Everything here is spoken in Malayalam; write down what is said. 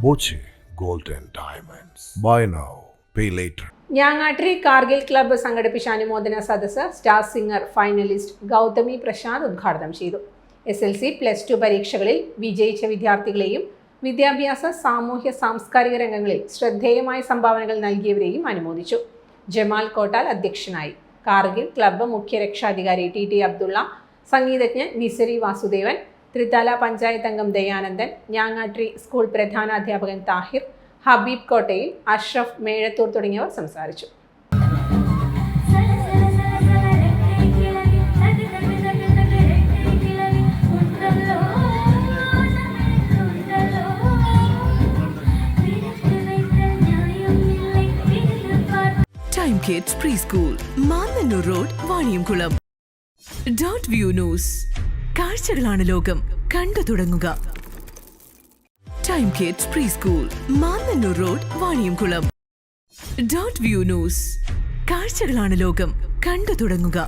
Boche Gold and Diamonds. Buy now, pay later. ഞാങ്ങാട്രി Kargil club സംഘടിപ്പിച്ച അനുമോദന സദസ്സ് star singer finalist Gautami Prasad ഉദ്ഘാടനം ചെയ്തു. SLC, +2 പരീക്ഷകളിൽ വിജയിച്ച വിദ്യാർത്ഥികളെയും വിദ്യാഭ്യാസ, സാമൂഹ്യ, സാംസ്കാരിക രംഗങ്ങളിൽ ശ്രദ്ധേയമായ സംഭാവനകൾ നൽകിയവരെയും അനുമോദിച്ചു. ജമാൽ കോട്ടാൽ അധ്യക്ഷനായി. കാർഗിൽ ക്ലബ്ബ് മുഖ്യ രക്ഷാധികാരി TT അബ്ദുള്ള, സംഗീതജ്ഞൻ നിസരി വാസുദേവൻ, ത്രിതല പഞ്ചായത്ത് അംഗം ദയാനന്ദൻ, ഞാങ്ങാട്രി സ്കൂൾ പ്രധാനാധ്യാപകൻ താഹിർ, ഹബീബ് കോട്ടയിൽ, അഷ്റഫ് മേഴത്തൂർ തുടങ്ങിയവർ സംസാരിച്ചു. Time Kids Preschool, Mannannur road, Vaniyamkulam. Dot view news, കാഴ്ചകളാണ് ലോകം, കണ്ടു തുടങ്ങുക. Time kids pre school, Mannannur road, Vaniyamkulam. Dot view news, കാഴ്ചകളാണ് ലോകം, കണ്ടു തുടങ്ങുക.